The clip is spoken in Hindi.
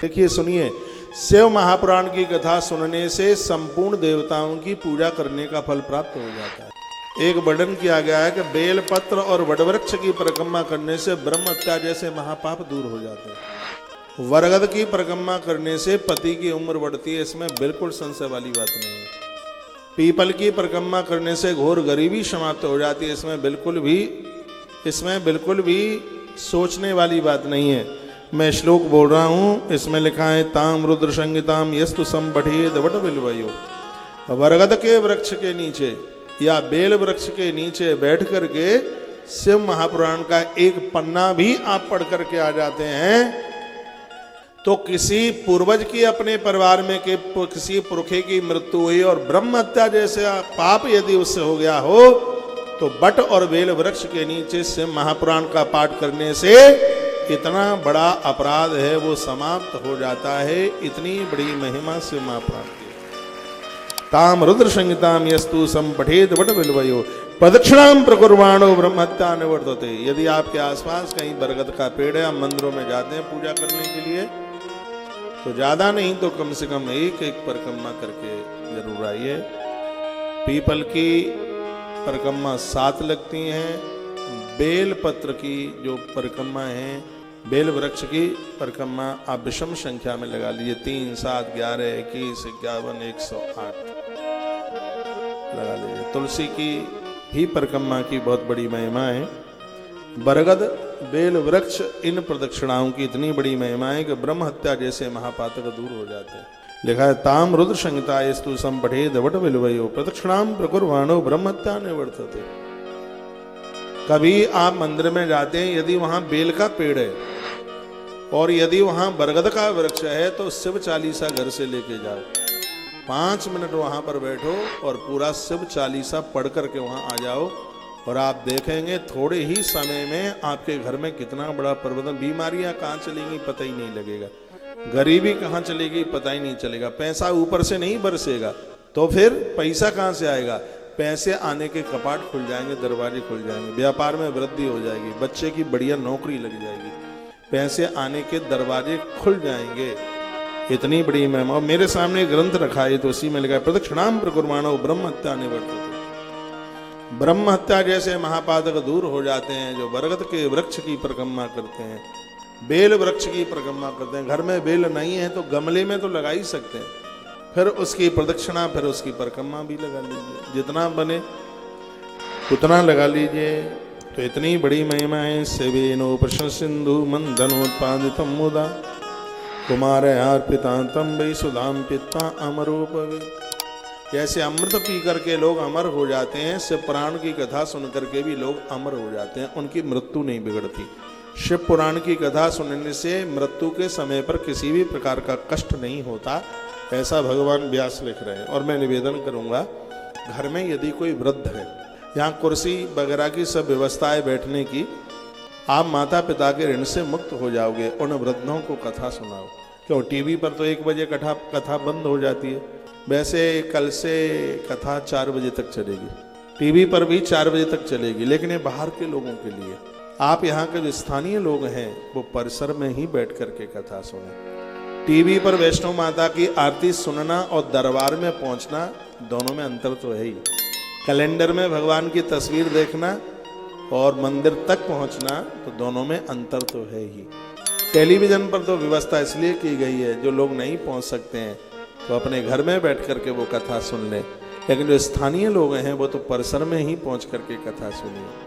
देखिए सुनिए, शिव महापुराण की कथा सुनने से संपूर्ण देवताओं की पूजा करने का फल प्राप्त हो जाता है। एक वर्णन किया गया है कि बेलपत्र और वटवृक्ष की परिक्रमा करने से ब्रह्म हत्या जैसे महापाप दूर हो जाते हैं। वरगद की परिक्रमा करने से पति की उम्र बढ़ती है, इसमें बिल्कुल संशय वाली बात नहीं है। पीपल की परिक्रमा करने से घोर गरीबी समाप्त हो जाती है, इसमें बिल्कुल भी सोचने वाली बात नहीं है। मैं श्लोक बोल रहा हूं, इसमें लिखा है ताम रुद्र संगीताम यस्तु संबठेद वट बिल्वयो। वरगद के वृक्ष के नीचे या बेल वृक्ष के नीचे बैठ करके शिव महापुराण का एक पन्ना भी आप पढ़ करके आ जाते हैं तो किसी पूर्वज की अपने परिवार में के किसी पुरखे की मृत्यु हुई और ब्रह्म हत्या जैसे पाप यदि उससे हो गया हो तो बट और बेल वृक्ष के नीचे शिव महापुराण का पाठ करने से इतना बड़ा अपराध है वो समाप्त हो जाता है। इतनी बड़ी महिमा शिव महापुराण की। ताम रुद्र संगीताम यस्तु संपठेद वट बिल्वयो प्रदक्षिणाम प्रकुर्वाणो ब्रह्म हत्या निवर्तते। यदि आपके आसपास कहीं बरगद का पेड़ है, आप मंदिरों में जाते हैं पूजा करने के लिए, तो ज्यादा नहीं तो कम से कम एक एक परिक्रमा करके जरूर आइए। पीपल की परिक्रमा 7 लगती हैं। बेल पत्र की जो परिक्रमा है, बेल वृक्ष की परिक्रमा आप विषम संख्या में लगा लीजिए, 3, 7, 11, 21, 51, 108 लगा लीजिए। तुलसी की भी परिक्रमा की बहुत बड़ी महिमा है। बरगद बेल वृक्ष इन प्रदक्षिणाओं की इतनी बड़ी महिमा है कि ब्रह्म हत्या जैसे महापातक दूर हो जाते हैं। लिखा है ताम रुद्र संहितायस्तु संपठेद वट बिल्वयो प्रदक्षिणाम प्रकुर्वाणो ब्रह्म हत्या निवर्तते। कभी आप मंदिर में जाते हैं, यदि वहां बेल का पेड़ है और यदि वहां बरगद का वृक्ष है तो शिव चालीसा घर से लेके जाओ, 5 मिनट वहां पर बैठो और पूरा शिव चालीसा पढ़ करके वहां आ जाओ और आप देखेंगे थोड़े ही समय में आपके घर में कितना बड़ा परिवर्तन। बीमारियां कहाँ चलेंगी पता ही नहीं लगेगा, गरीबी कहाँ चलेगी पता ही नहीं चलेगा, पैसा ऊपर से नहीं बरसेगा तो फिर पैसा कहाँ से आएगा। पैसे आने के कपाट खुल जाएंगे, दरवाजे खुल जाएंगे, व्यापार में वृद्धि हो जाएगी, बच्चे की बढ़िया नौकरी लग जाएगी, पैसे आने के दरवाजे खुल जाएंगे। इतनी बड़ी महिमा। मेरे सामने ग्रंथ रखा है तो उसी में लिखा है प्रदक्षिणाम प्रकुर्वाणो ब्रह्म हत्या निवर्तते। ब्रह्म हत्या जैसे महापातक दूर हो जाते हैं जो बरगद के वृक्ष की परिक्रमा करते हैं, बेल वृक्ष की परिक्रमा करते हैं। घर में बेल नहीं है तो गमले में तो लगा ही सकते हैं, फिर उसकी प्रदक्षिणा, फिर उसकी परिक्रमा भी लगा लीजिए, जितना बने उतना लगा लीजिए। तो इतनी बड़ी महिमा है। सेवेनो प्रश्न सिंधु मंदनोत्पादितम मुदा कुमार अर्पिता तम वै सुधाम पिता अमरोपवे। जैसे अमृत पी करके लोग अमर हो जाते हैं, शिव पुराण की कथा सुन करके भी लोग अमर हो जाते हैं, उनकी मृत्यु नहीं बिगड़ती। शिव पुराण की कथा सुनने से मृत्यु के समय पर किसी भी प्रकार का कष्ट नहीं होता, ऐसा भगवान व्यास लिख रहे हैं। और मैं निवेदन करूंगा, घर में यदि कोई वृद्ध है, यहाँ कुर्सी वगैरह की सब व्यवस्थाएं बैठने की, आप माता पिता के ऋण से मुक्त हो जाओगे। उन वृद्धों को कथा सुनाओ। क्यों, टीवी पर तो 1 बजे कथा बंद हो जाती है, वैसे कल से कथा 4 बजे तक चलेगी, टीवी पर भी 4 बजे तक चलेगी, लेकिन ये बाहर के लोगों के लिए। आप यहाँ के जो स्थानीय लोग हैं वो परिसर में ही बैठ करके कथा सुने। टीवी पर वैष्णो माता की आरती सुनना और दरबार में पहुंचना, दोनों में अंतर तो है ही। कैलेंडर में भगवान की तस्वीर देखना और मंदिर तक पहुंचना, तो दोनों में अंतर तो है ही। टेलीविजन पर तो व्यवस्था इसलिए की गई है, जो लोग नहीं पहुंच सकते हैं तो अपने घर में बैठ करके वो कथा सुन लें, लेकिन जो स्थानीय लोग हैं वो तो परिसर में ही पहुंच करके कथा सुनिए।